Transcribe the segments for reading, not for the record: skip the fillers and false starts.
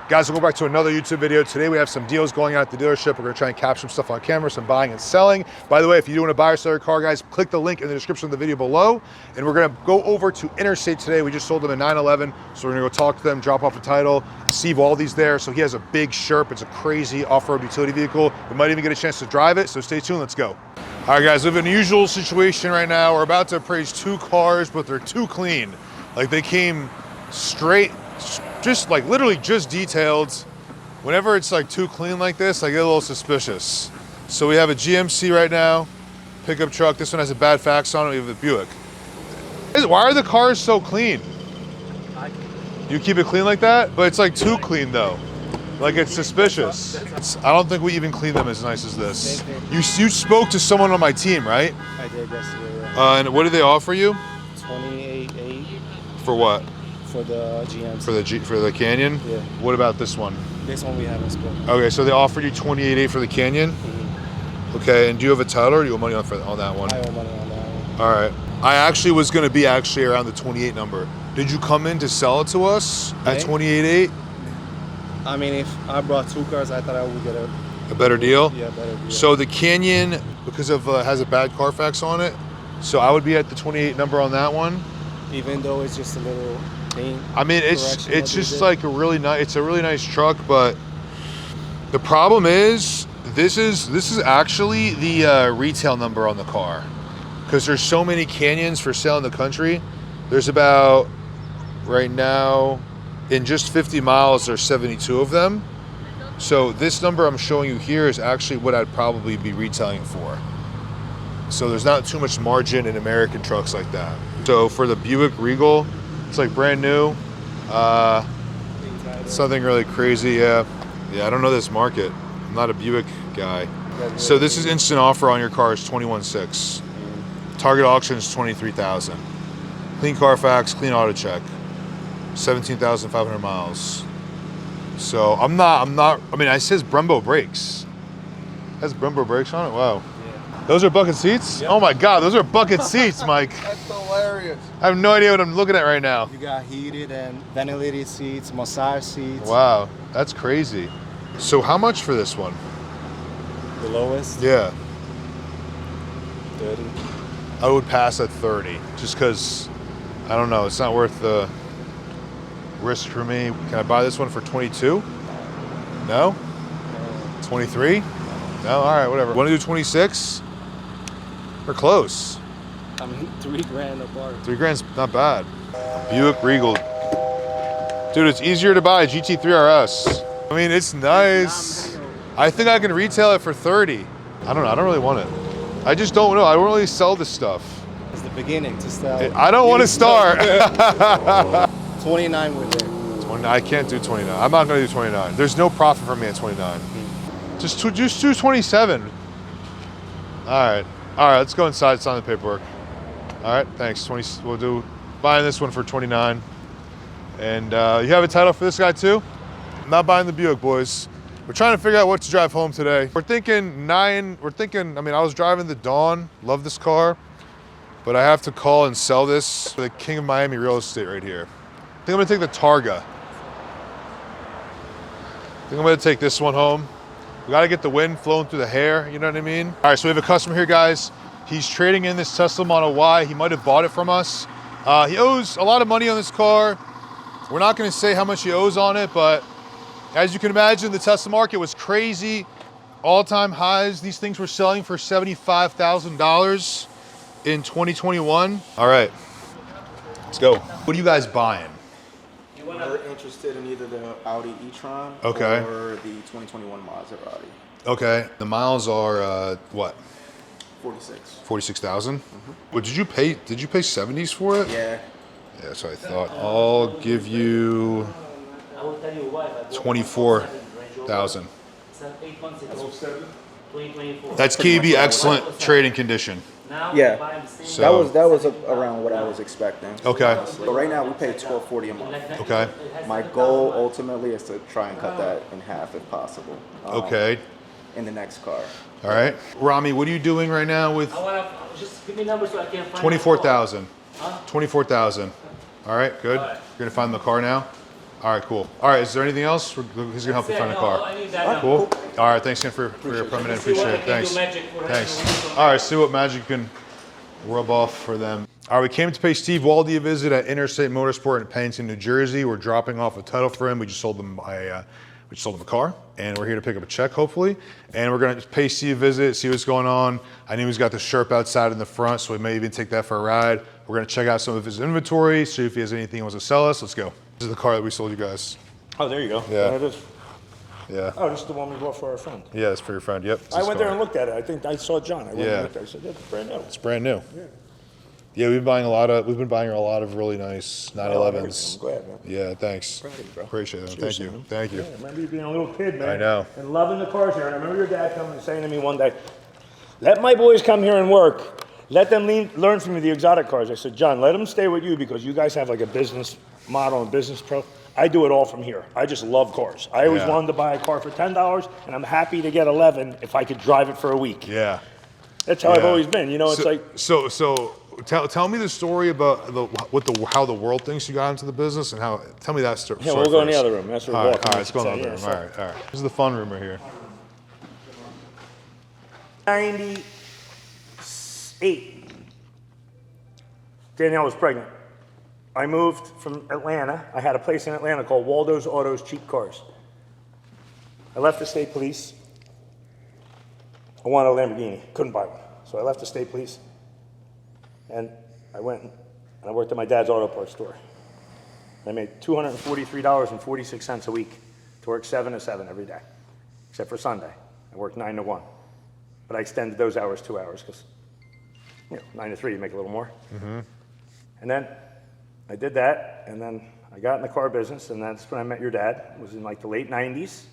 Guys, we'll go back to another YouTube video. Today we have some deals going on at the dealership. We're gonna try and capture some stuff on camera, some buying and selling. By the way, if you do want to buy or sell your car, guys, click the link in the description of the video below. And we're gonna go over to Interstate today. We just sold them a 911, so we're gonna go talk to them, drop off the title. Steve Waldie's there, so he has a big SHERP. It's a crazy off-road utility vehicle. We might even get a chance to drive it, so stay tuned, let's go. All right, guys, we have an unusual situation right now. We're about to appraise two cars, but they're too clean. Like they came straight, just like literally just detailed. Whenever it's like too clean like this, I get a little suspicious. So we have a GMC right now, pickup truck. This one has a bad fax on it. We have a Buick. Why are the cars so clean? You keep it clean like that? But it's like too clean though. Like it's suspicious. I don't think we even clean them as nice as this. You spoke to someone on my team, right? I did yesterday, yeah. And what did they offer you? $28,800. For what? For the GMC. For the Canyon? Yeah. What about this one? This one we haven't spoken. Okay, so they offered you $28,800 for the Canyon? Mm-hmm. Okay, and do you have a title or do you owe money on that one? I owe money on that one. All right. I actually was going to be around the 28 number. Did you come in to sell it to us at 28.8? I mean, if I brought two cars, I thought I would get a better deal? Yeah, better deal. So the Canyon, because of has a bad Carfax on it, so I would be at the 28 number on that one. Even though it's just a little thing. I mean, it's just like a really nice truck, but the problem is this is actually the retail number on the car, because there's so many Canyons for sale in the country. There's about, right now, in just 50 miles, there's 72 of them. So this number I'm showing you here is actually what I'd probably be retailing it for. So there's not too much margin in American trucks like that. So for the Buick Regal, it's like brand new. Something really crazy, yeah. Yeah, I don't know this market. I'm not a Buick guy. So this is instant offer on your car is $21,600. Target auction is $23,000. Clean Carfax, clean auto check. 17,500 miles. So I mean, it says Brembo brakes. It has Brembo brakes on it, wow. Yeah. Those are bucket seats? Yep. Oh my God, those are bucket seats, Mike. That's hilarious. I have no idea what I'm looking at right now. You got heated and ventilated seats, massage seats. Wow, that's crazy. So how much for this one? The lowest? Yeah. 30. I would pass at 30, just because, I don't know, it's not worth the risk for me. Can I buy this one for 22? No? 23? No, all right, whatever. Want to do 26? We're close. I mean, $3,000 apart. $3,000's not bad. Buick Regal. Dude, it's easier to buy a GT3 RS. I mean, it's nice. I think I can retail it for 30. I don't know, I don't really want it. I just don't know, I don't really sell this stuff. It's the beginning to sell. I don't want to start. 29 with it. I can't do 29. I'm not going to do 29. There's no profit for me at 29. Just do 27. All right, let's go inside, sign the paperwork. All right, thanks. We'll do buying this one for 29. And you have a title for this guy too? I'm not buying the Buick, boys. We're trying to figure out what to drive home today. We're thinking, I mean, I was driving the Dawn, love this car, but I have to call and sell this for the King of Miami real estate right here. I think I'm gonna take the Targa. I think I'm gonna take this one home. We gotta get the wind flowing through the hair, you know what I mean? All right, so we have a customer here, guys. He's trading in this Tesla Model Y. He might have bought it from us. He owes a lot of money on this car. We're not gonna say how much he owes on it, but as you can imagine, the Tesla market was crazy. All-time highs. These things were selling for $75,000 in 2021. All right, let's go. What are you guys buying? We're interested in either the Audi e-tron or the 2021 Maserati. Okay. The miles are what? 46. 46,000. What did you pay? Did you pay 70s for it? Yeah. Yeah, that's what I thought. I'll give you 24,000. That's KB excellent trading condition. Yeah, so that was around what I was expecting. Okay. Honestly. But right now we pay $1240 a month. Okay. My goal ultimately is to try and cut that in half if possible. Okay. In the next car. All right. Rami, what are you doing right now with? Just give me numbers so I can find 24,000. 24,000. All right, good. You're gonna find the car now. All right, cool. All right, is there anything else? He's gonna help you find a car. I need that Cool. All right, thanks again for your coming in. Appreciate it. Thanks. Thanks. All right, see what magic you can rub off for them. All right, we came to pay Steve Waldie a visit at Interstate Motorsport in Pennington, New Jersey. We're dropping off a title for him. We just sold him a car, and we're here to pick up a check, hopefully. And we're gonna pay Steve a visit, see what's going on. I knew he's got the SHERP outside in the front, so we may even take that for a ride. We're gonna check out some of his inventory, see if he has anything he wants to sell us. Let's go. This is the car that we sold you guys. Oh, there you go. Yeah. That is. Yeah. Oh, this is the one we bought for our friend. Yeah, that's for your friend. Yep. I went there and looked at it. I think I saw John. I went and looked at it. I said, "That's brand new." It's brand new. Yeah. Yeah, we've been buying a lot of really nice 911s. I'm glad, man. Yeah, thanks. Proud of you, bro. Appreciate it. Cheers, Thank you. man. Thank you. Yeah, I remember you being a little kid, man. I know. And loving the cars here. And I remember your dad coming and saying to me one day, "Let my boys come here and work. Let them learn from you the exotic cars." I said, "John, let them stay with you because you guys have like a business model and business pro. I do it all from here. I just love cars. I always wanted to buy a car for $10, and I'm happy to get 11 if I could drive it for a week." Yeah. That's how I've always been. You know, it's like. So tell me the story about how the world thinks you got into the business, and tell me that story. Yeah, we'll go in the other room. That's where All we're right, walking. let's go in the other room. All right. This is the fun room right here. 98. Danielle was pregnant. I moved from Atlanta. I had a place in Atlanta called Waldo's Autos Cheap Cars. I left the state police. I wanted a Lamborghini. Couldn't buy one. So I left the state police. And I went and I worked at my dad's auto parts store. I made $243.46 a week to work 7 to 7 every day, except for Sunday. I worked 9 to 1. But I extended those hours 2 hours because, 9 to 3, you make a little more. Mm-hmm. And then I did that, and then I got in the car business, and that's when I met your dad. It was in like the late 90s.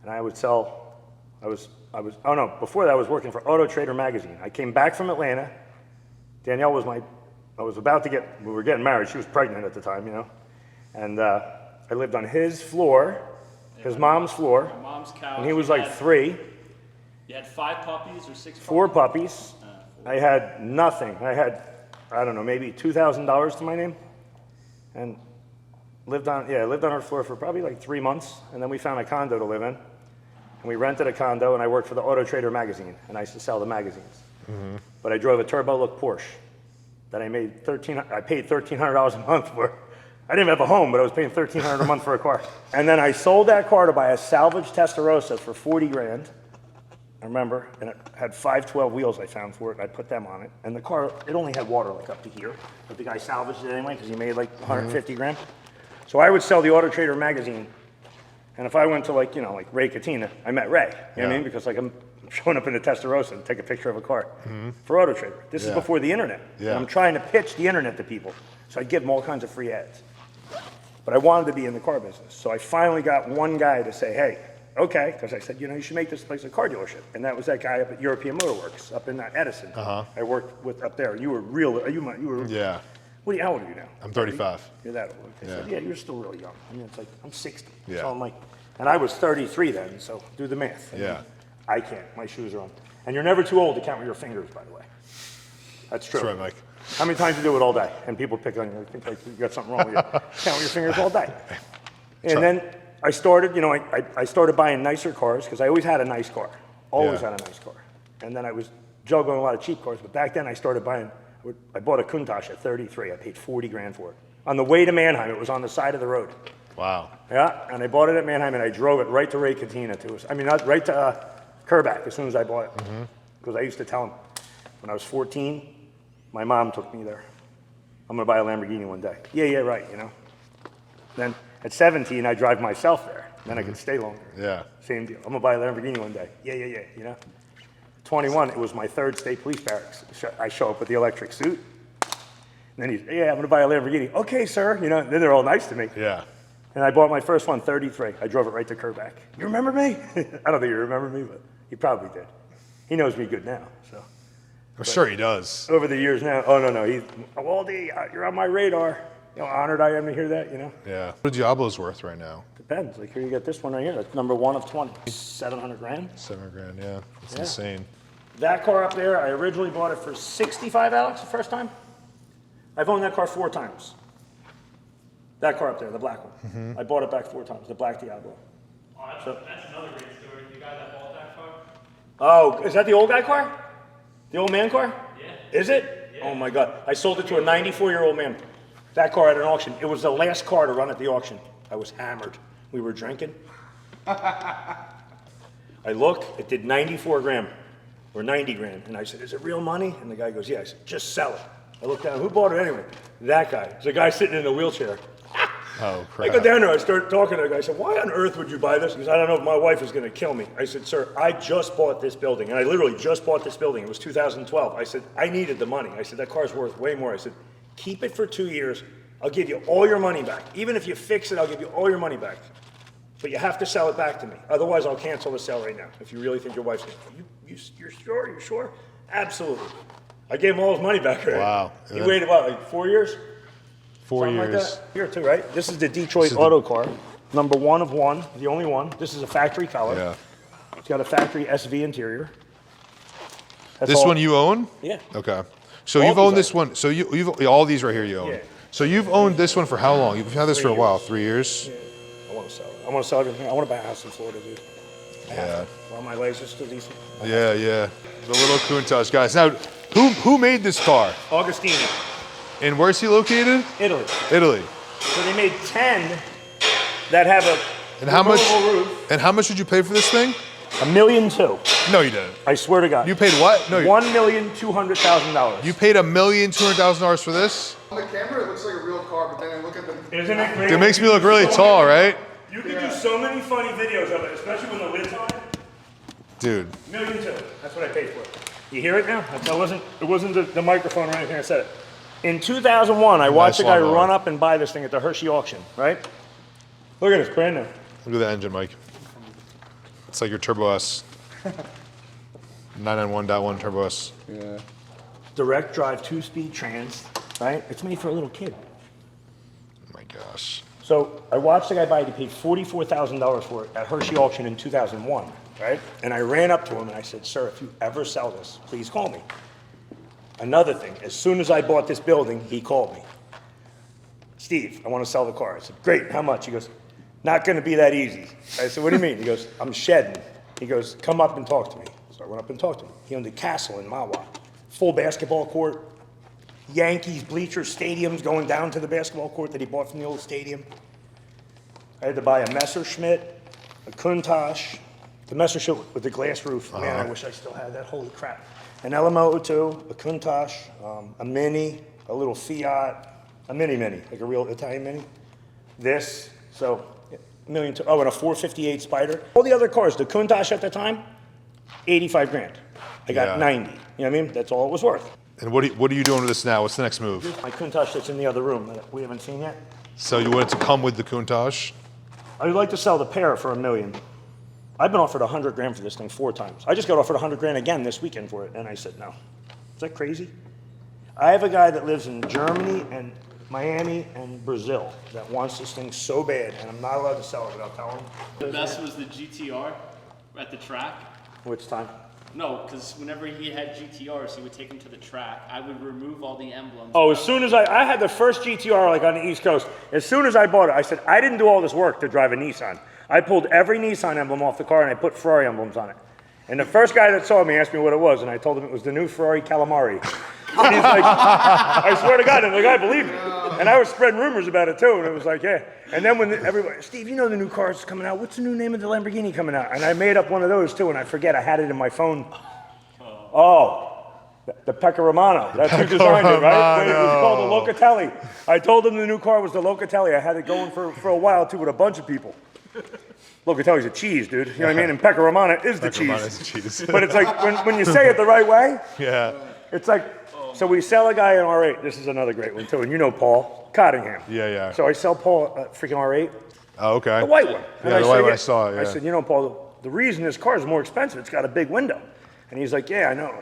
And I would sell, before that I was working for Auto Trader magazine. I came back from Atlanta. Danielle was we were getting married. She was pregnant at the time, And I lived on his floor, his mom's floor. My mom's couch. And he was like 3. You had 5 puppies or 6 puppies? 4 puppies. I had nothing. I had, I don't know, maybe $2,000 to my name. And lived on her floor for probably like 3 months. And then we found a condo to live in. And we rented a condo, and I worked for the Auto Trader magazine. And I used to sell the magazines. Mm-hmm. But I drove a turbo look Porsche that I paid $1,300 a month for. I didn't have a home, but I was paying $1,300 a month for a car. And then I sold that car to buy a salvage Testarossa for 40 grand. I remember, and it had 512 wheels I found for it. I put them on it. And the car, it only had water like up to here. But the guy salvaged it anyway because he made like 150 grand. So I would sell the Auto Trader magazine. And if I went to like Ray Katina, I met Ray. You know what I mean? Because like I'm showing up in a Testarossa and take a picture of a car for Auto Trader. This is before the internet. Yeah. And I'm trying to pitch the internet to people. So I'd give them all kinds of free ads. But I wanted to be in the car business. So I finally got one guy to say, hey, okay, because I said, you should make this place a car dealership. And that was that guy up at European Motor Works, up in Edison. I worked with up there. You were Yeah. How old are you now? I'm 35. You're that old. They said, you're still really young. I mean, it's like, I'm 60. Yeah. So I'm like, and I was 33 then, so do the math. Yeah. I can't. My shoes are on. And you're never too old to count with your fingers, by the way. That's true. That's right, Mike. How many times you do it all day? And people pick on you. They think like you got something wrong with you. Count with your fingers all day. And then I started, I started buying nicer cars because I always had a nice car. Always had a nice car. And then I was juggling a lot of cheap cars. But back then I started buying, I bought a Countach at 33. I paid 40 grand for it. On the way to Mannheim, it was on the side of the road. Wow. Yeah, and I bought it at Mannheim, and I drove it right to Ray Katina. Right to Kerback as soon as I bought it. Because I used to tell him, when I was 14, my mom took me there. I'm going to buy a Lamborghini one day. Yeah, right, Then at 17, I drive myself there. Then I could stay longer. Yeah. Same deal. I'm going to buy a Lamborghini one day. Yeah, 21, it was my 3rd state police barracks. I show up with the electric suit. And then I'm going to buy a Lamborghini. Okay, sir. Then they're all nice to me. Yeah. And I bought my first one, 33. I drove it right to Kerback. You remember me? I don't think you remember me, but he probably did. He knows me good now, so. I'm sure he does. Over the years now, oh, no, he's, Waldie, you're on my radar. Honored I am to hear that, Yeah. What are Diablo's worth right now? Depends. Like here you got this one right here. That's number 1 of 20. 700 grand. 7 grand, yeah. It's insane. That car up there, I originally bought it for 65, Alex, the first time. I've owned that car 4 times. That car up there, the black one. I bought it back 4 times, the black Diablo. Oh, that's another great story. The guy that bought that car? Oh, is that the old guy car? The old man car? Yeah. Is it? Yeah. Oh my God. I sold it to a 94-year-old man. That car at an auction. It was the last car to run at the auction. I was hammered. We were drinking. I look, it did 94 grand or 90 grand. And I said, is it real money? And the guy goes, yeah. I said, just sell it. I looked down, who bought it anyway? That guy. It's a guy sitting in a wheelchair. Oh, crap. I go down there, I start talking to the guy. I said, why on earth would you buy this? He goes, I don't know if my wife is going to kill me. I said, sir, I just bought this building. And I literally just bought this building. It was 2012. I said, I needed the money. I said, that car's worth way more. I said, keep it for 2 years. I'll give you all your money back. Even if you fix it, I'll give you all your money back. But you have to sell it back to me. Otherwise, I'll cancel the sale right now. If you really think your wife's going to, you're sure? You're sure? Absolutely. I gave him all his money back already. Wow. He waited, what, like 4 years? 4 Something years. like that. Here too, right? This is the Detroit auto car. Number 1 of 1, the only one. This is a factory color. Yeah. It's got a factory SV interior. That's This all- one you own? Yeah. Okay. So All you've these owned I this one. So you've all these right here you own. Yeah. So you've owned this one for how long? You've had this for a 3 while. years. 3 years. I want to sell it. I want to sell everything. I want to buy a house in Florida, dude. Yeah. While my legs are still decent. Yeah, yeah. The little Countach guys. Now, who made this car? Augustini, And where's he located? Italy. Italy. So they made 10 that have a And how much? removable roof. And how much did you pay for this thing? $1.2 million. No, you didn't. I swear to God. You paid what? No, $1,200,000. you paid $1,200,000 for this. On the camera, it looks like a real car, but then I look at the. Isn't it great? It makes me look really tall, right? You could do so many funny videos of it, especially when the lid's on. Dude. $1.2 million. That's what I paid for it. You hear it now? It wasn't the microphone or anything I said it. In 2001, I watched a guy lawnmower. run up and buy this thing at the Hershey auction, right? Look at this, brand new. Look at the engine, Mike. It's like your Turbo S. 991.1 Turbo S. Yeah. Direct drive, 2-speed trans, right? It's made for a little kid. Oh my gosh. So I watched the guy buy it. He paid $44,000 for it at Hershey auction in 2001, right? And I ran up to him and I said, sir, if you ever sell this, please call me. Another thing, as soon as I bought this building, he called me. Steve, I want to sell the car. I said, great, how much? He goes, not going to be that easy. I said, what do you mean? He goes, I'm shedding. He goes, come up and talk to me. So I went up and talked to him. He owned a castle in Mahwah, full basketball court, Yankees bleachers, stadiums going down to the basketball court that he bought from the old stadium. I had to buy a Messerschmitt, a Countach, the Messerschmitt with the glass roof. Man, I wish I still had that. Holy crap. An LMO02, a Countach, a Mini, a little Fiat, a Mini, like a real Italian Mini. This, so $1.2 million. Oh, and a 458 Spider. All the other cars, the Countach at the time, 85 grand. I got Yeah. 90. You know what I mean? That's all it was worth. And what are you doing with this now? What's the next move? My Countach that's in the other room that we haven't seen yet. So you want it to come with the Countach? I would like to sell the pair for $1 million. I've been offered 100 grand for this thing 4 times. I just got offered 100 grand again this weekend for it, and I said no. Is that crazy? I have a guy that lives in Germany and Miami and Brazil that wants this thing so bad, and I'm not allowed to sell it without telling him. The best was the GTR at the track. Which time? No, because whenever he had GTRs, he would take them to the track. I would remove all the emblems. Oh, as soon as I had the first GTR like on the East Coast, as soon as I bought it, I said, I didn't do all this work to drive a Nissan. I pulled every Nissan emblem off the car and I put Ferrari emblems on it. And the first guy that saw me asked me what it was, and I told him it was the new Ferrari Calamari. And he's like, I swear to God, and the guy believed me. And I was spreading rumors about it too, and it was like, yeah. And then when everybody, Steve, you know the new car's coming out. What's the new name of the Lamborghini coming out? And I made up one of those too, and I forget, I had it in my phone. Oh, the Pecca Romano. That's who designed it, right? When it was called the Locatelli. I told him the new car was the Locatelli. I had it going for a while too with a bunch of people. Locatelli's a cheese, dude. You know what I mean? And Pecca Romano is the cheese. Romano's the cheese. But it's like, when you say it the right way, Yeah. it's like, so we sell a guy an R8. This is another great one too. And you know Paul Cottingham. Yeah, yeah. So I sell Paul a freaking R8, Oh, okay. the white one. And Yeah, the I white said, one I saw, yeah. I said, you know, Paul, the reason this car is more expensive, it's got a big window. And he's like, yeah, I know.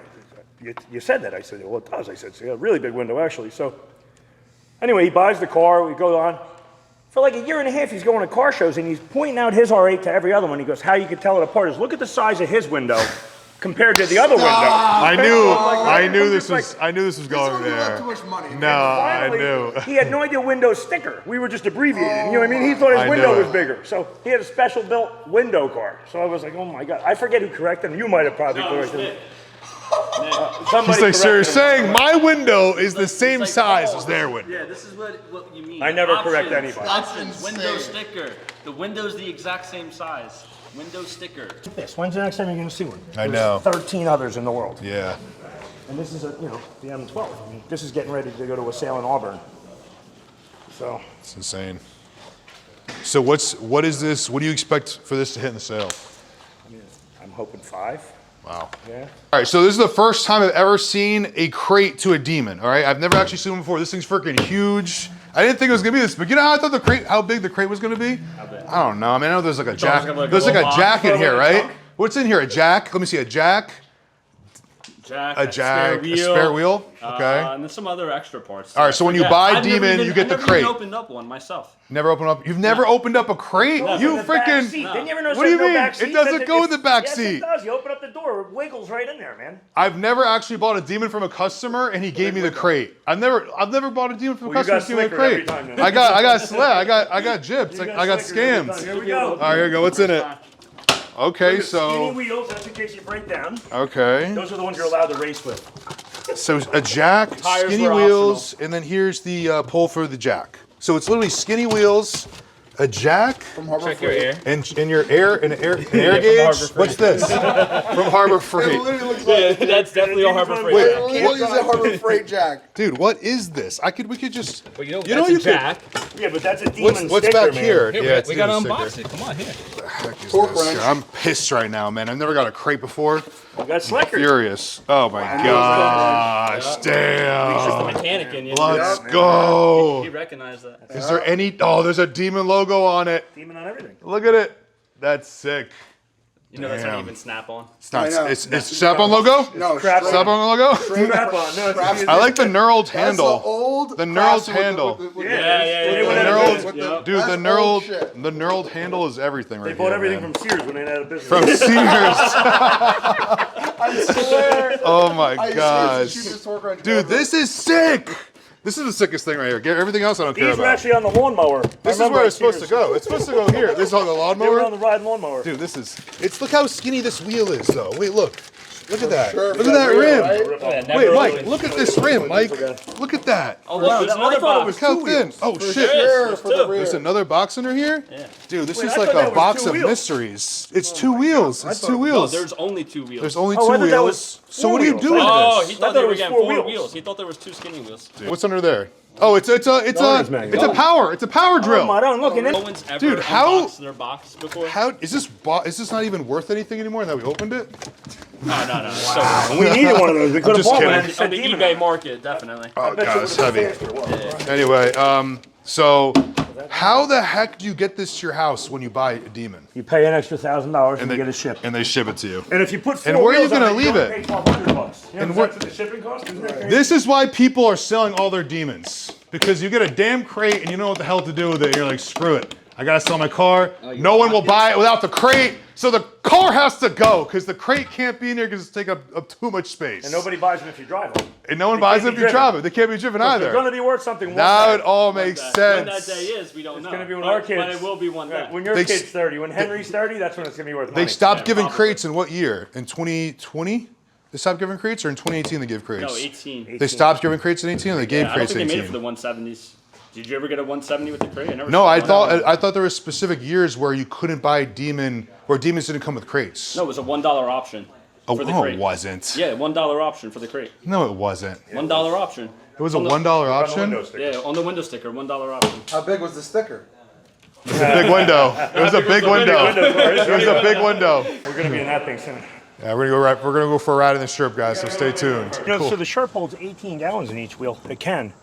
You said that. I said, well, it does. I said, it's a really big window, actually. So anyway, he buys the car. We go on. For like a year and a half, he's going to car shows, and he's pointing out his R8 to every other one. He goes, how you can tell it apart is look at the size of his window compared to the other window. I knew this like- was going there. Too much money. No, I Finally, knew. He had no idea window sticker. We were just abbreviating. You know what I mean? He thought his I window knew was it. bigger. So he had a special built window car. So I was like, oh my God. I forget who corrected him. You might have probably corrected him. Somebody He's like, so you're corrected him. saying my window is the same like, size oh, as their window? Yeah, this is what you mean. I never Options, correct anybody. Options, That's window insane. sticker. The window's the exact same size. Window sticker. This. When's the next time you're going to see one? I There's know. 13 others in the world. Yeah. And this is the M12. I mean, this is getting ready to go to a sale in Auburn. So It's insane. So what is this? What do you expect for this to hit in the sale? I'm hoping 5. Wow. Yeah. All right, so this is the first time I've ever seen a crate to a Demon. All right, I've never actually seen one before. This thing's freaking huge. I didn't think it was gonna be this, but you know how I thought how big the crate was gonna be? I don't know. I mean, I know there's like a jack. gonna be like a There's like little a jack box. in here, Throw it in a right? trunk. What's in here? A jack? Let me see. A jack. Jack, A jack. A spare wheel. Okay. And then some other extra parts. All right, so when you Yeah, buy I've never Demon, even- you get the I've never crate. even opened up one myself. Never opened up. You've never opened up a crate? You In the back freaking. seat. Didn't you ever notice What do you there's no mean? back It seat? doesn't Says go in the back yes, seat. It does. You open up the door, it wiggles right in there, man. I've never actually bought a Demon from a customer and he gave me the crate. I've never bought a Demon from a Well, you customer and got gave me a slicker crate. every time, then. I got gypped. You I got slicker every scammed. time. Here we go. All right, here we go. What's in it? Okay, Skinny so wheels, that's in case you break down. okay, Those are the ones you're allowed to race with. so a jack, Tires skinny were wheels, and then here's the pole for the jack. So it's literally skinny wheels, a jack, From Harbor Check your Freight. air. and in your air gauge. Harbor Freight. What's this? From Harbor It Freight. literally looks like That's definitely a Harbor Freight. Wait, it literally is a Harbor Freight jack. Dude, what is this? We could just. Well, you know, You that's know you a could- jack. Yeah, but that's a demon What's sticker, back man. here? Here, Yeah, it's we gotta demon unbox sticker. it. Come on, here. Heck is Torque this? wrench. I'm pissed right now, man. I've never got a crate before. We got slickers. Furious. Oh my gosh. Just the Damn. mechanic in you. Let's Yeah. go. He recognized that. Is there any? Oh, there's a Demon logo on it. Demon on everything. Look at it. That's sick. You know that's not Damn. even Snap-on. It's not. I know. It's Snap-on logo. No, Crap. straight- Snap-on logo. straight Strap from- on. No, it's straps- a- I like the knurled That's handle. the old. The knurled Craftsman with the- handle. with the- Yeah, yeah, The whatever knurled, it is. with the- dude. The that's old knurled, shit. the knurled handle is everything right They bought here, everything man. from Sears when they went out of business. From Sears. I swear. Oh my I swear it's gosh. the cheapest torque wrench Dude, ever. this is sick. This is the sickest thing right here. Get everything else I don't care These were about. actually on the lawnmower. This is where it's supposed to go. It's supposed to go here. This is on the They were on the lawnmower. ride lawnmower. Dude, this is. It's look how skinny this wheel is, though. Wait, look. Look at that. Sure, Look at that rim. right? Wait, Mike, look at this rim, Mike. Look at that. Oh, look, there's I another thought it box. was Look how two thin. wheels. Oh shit. Sure, for the two. rear. There's another box under here? Yeah. Dude, this Wait, is I like thought that a was box two of wheels. mysteries. It's two wheels. It's two No, wheels. there's only 2 wheels. There's only Oh, two I thought that wheels. was So four what do you wheels. do with Oh, this? he I thought thought they it were was getting four 4 wheels. wheels. He thought there was 2 skinny wheels. What's under there? Oh, it's a Owner's manual. it's a power drill. I don't look in No it. one's ever Dude, how- unboxed their box before. How is this not even worth anything anymore now we opened it? No. So, We needed one of those. We could have just bought one. kidding. It said on the Demon eBay on it. market, definitely. Oh Bet you god, it's would've heavy. been faster. Anyway, so how the heck do you get this to your house when you buy a Demon? You pay an extra $1,000 and you get a ship. And they ship it to you. And if you put four And where are you wheels on gonna it, leave you it? only pay $1,200. You know And what what- the shipping cost? Isn't that crazy? This is why people are selling all their Demons. Because you get a damn crate and you know what the hell to do with it. You're like, screw it. I gotta sell my car. No one will buy it without the crate. So the car has to go because the crate can't be in there because it's taking up too much space. And nobody buys them if you drive them. And no one They buys can't them if be you driven. drive it. They can't be driven They're either. going to be worth something one Now day. it all makes When sense. that day is, we don't know. It's going to be when But- our kids. But it will be one day. When your They- kid's 30, when Henry's 30, that's when it's going to be worth money. They stopped Yeah, giving probably. crates in what year? In 2020? They stopped giving crates, or in 2018 they gave crates? No, 18. They stopped giving crates in 18, or they gave Yeah, I don't crates think in they made it 18? for the 170s. Did you ever get a 170 with the crate? I never No, saw I one. thought there were specific years where you couldn't buy Demon, where Demons didn't come with crates. No, it was a $1 option Oh, for the oh, crate. it wasn't. Yeah, $1 option for the crate. No, it wasn't. $1 option. It was a On the- $1 On the option. window It sticker. Yeah, on the window sticker, $1 option. How big was the sticker? was a big window. It was a big window. It was a big window. We're going to be in that thing soon. Yeah, we're gonna go for a ride in the SHERP, guys. So stay tuned. You know, Cool. so the SHERP holds 18 gallons in each wheel. It can.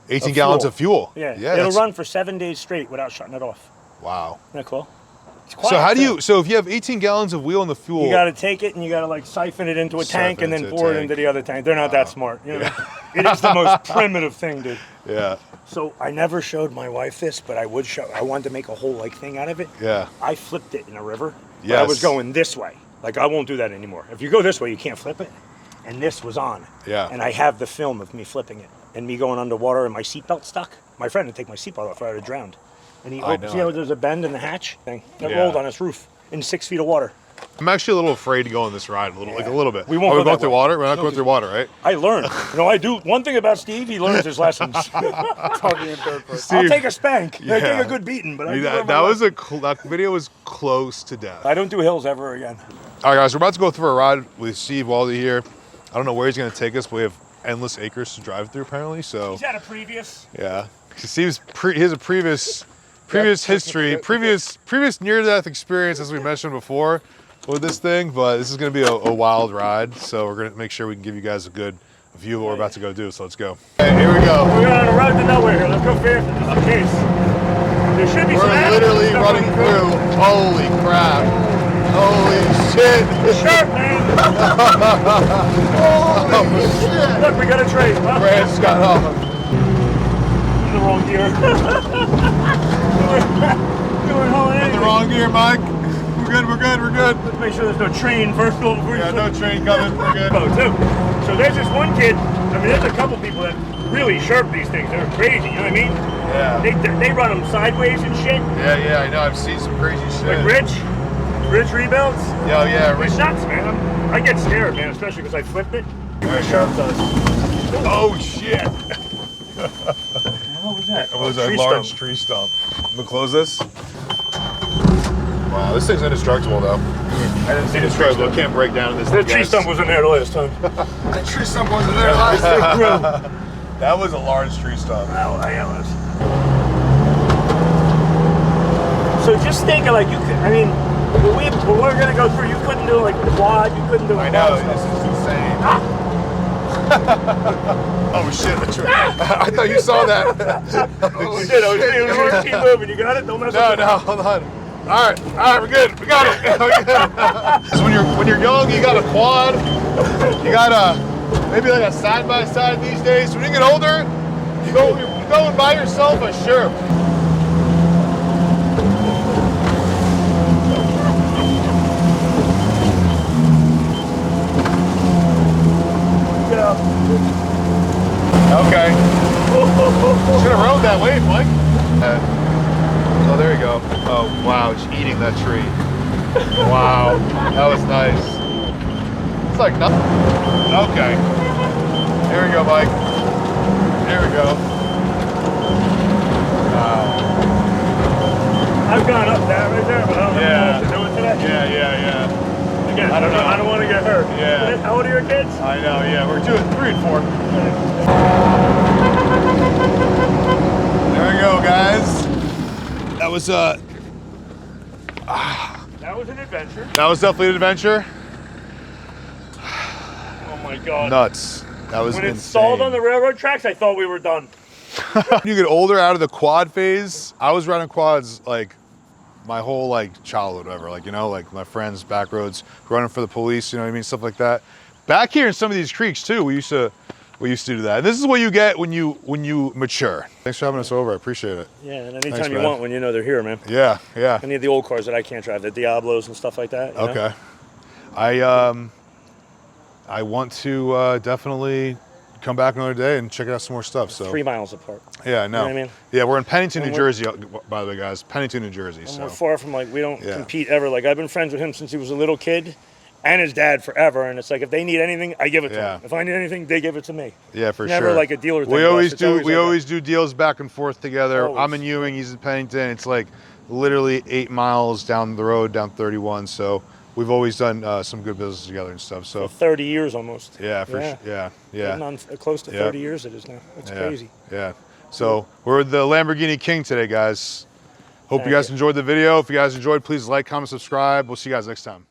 18 gallons of fuel. Yeah. Yeah. It'll that's- run for 7 days straight without shutting it off. Wow. Isn't that cool? It's So quiet, how do too. you? So if you have 18 gallons of wheel in the fuel, You got to take it and you got to like siphon it into a tank and then into a pour it tank. into the other tank. They're not that smart. You know? It is the most primitive thing, dude. yeah, So I never showed my wife this, but I wanted to make a whole like thing out of it. yeah. I flipped it in a river. But I was Yes. going this way. Like, I won't do that anymore. If you go this way, you can't flip it. And this was on. Yeah. And I have the film of me flipping it and me going underwater and my seatbelt stuck. My friend had taken my seatbelt off or I would have drowned. And he opened, see how there's a bend in the hatch thing? That rolled on his roof in 6 feet of water. I'm actually a little afraid to go on this ride, like a little bit. We won't Are we go going that through way. water? We're not going through water, right? I learned. You know, I do. One thing about Steve, he learns his lessons. Talking in third person. Steve, I'll take a spank. I Yeah. take a good beating, but that video was close to death. I don't do hills ever again. All right, guys, we're about to go through a ride with Steve Waldie here. I don't know where he's going to take us, but we have endless acres to drive through, apparently. So He's had a previous. yeah, Steve's he has a previous history, previous near-death experience, as we mentioned before, with this thing. But this is going to be a wild ride, so we're going to make sure we can give you guys a good view of what we're about to go do. So let's go. Okay, here we go. We're on a road to nowhere here. Let's go fast just in case. There should be some We're literally running through. Holy crap! Holy shit! SHERP, man. Holy shit! Look, we got a trade. Huh? Brand's got off. In the wrong gear. Doing hauling In the wrong gear, Mike. We're good. Let's make sure there's no train first of all before you Yeah, no train coming. We're good. Oh, too. So there's this one kid. I mean, there's a couple people that really SHERP these things. They're crazy. You know what I mean? Yeah. They run them sideways and shit. Yeah, I know. I've seen some crazy shit. Like Rich rebuilds. Yeah, It's nuts, man. I get scared, man, especially because I flipped it. SHERP does. Oh shit! What was that? It was a large tree stump. I'm gonna close this. Wow, this thing's indestructible though. I didn't see the tree Indestructible. It can't break down in this. The thing, tree guys. stump was in there the last time. The tree stump wasn't there last time. That was a large tree stump. Oh, I was. So just think of like you could. I mean, when we're gonna go through, you couldn't do like a quad. You couldn't do. I know. This is insane. Oh shit! The tree. I thought you saw that. Oh, shit! I was saying, we're keep moving. You got it? Don't mess up. No, hold on. All right, we're good. We got it. We're good. So when you're young, you got a quad. You got maybe like a side by side these days. When you get older, you go and buy yourself a SHERP. Okay. Should have rode that wave, Mike. Oh, there you go. Oh, wow, it's eating that tree. Wow, that was nice. It's like nothing. Okay. Here we go, Mike. Here we go. Wow. I've gone up that right there, but I don't know what to do with today. Yeah. Again, I don't know. I don't want to get hurt. Yeah. How old are your kids? I know, yeah. We're 2, 3, and 4. There we go, guys. That was That was an adventure. That was definitely an adventure. Oh my god. Nuts. That was When insane. it stalled on the railroad tracks, I thought we were done. When you get older, out of the quad phase, I was riding quads like my whole like childhood, whatever. Like, you know, like my friends, back roads, running for the police, you know what I mean? Stuff like that. Back here in some of these creeks too, we used to do that. And this is what you get when you mature. Thanks for having us over. I appreciate it. Yeah, and anytime Thanks, you man. want, when you know they're here, man. Yeah. Any of the old cars that I can't drive, the Diablos and stuff like that. You know? Okay. I want to definitely come back another day and check out some more stuff. So 3 miles apart. yeah, I know. You know what I mean? Yeah, we're in Pennington, New Jersey, by the way, guys. Pennington, New Jersey. And So we're far from like, we don't Yeah. compete ever. Like I've been friends with him since he was a little kid and his dad forever. And it's like, if they need anything, I give it to them. If I need anything, they give it to me. yeah, for Never sure. like a dealer thing. We with us. always It's do. We like always do deals back and forth together. Always. I'm in Ewing. He's in Pennington. It's like literally 8 miles down the road, down 31. So we've always done some good business together and stuff. So 30 years almost. yeah, for sure. Yeah. Getting on close to 30 years it is now. It's crazy. Yeah. So we're the Lamborghini King today, guys. Hope Thank you guys you. enjoyed the video. If you guys enjoyed, please like, comment, subscribe. We'll see you guys next time.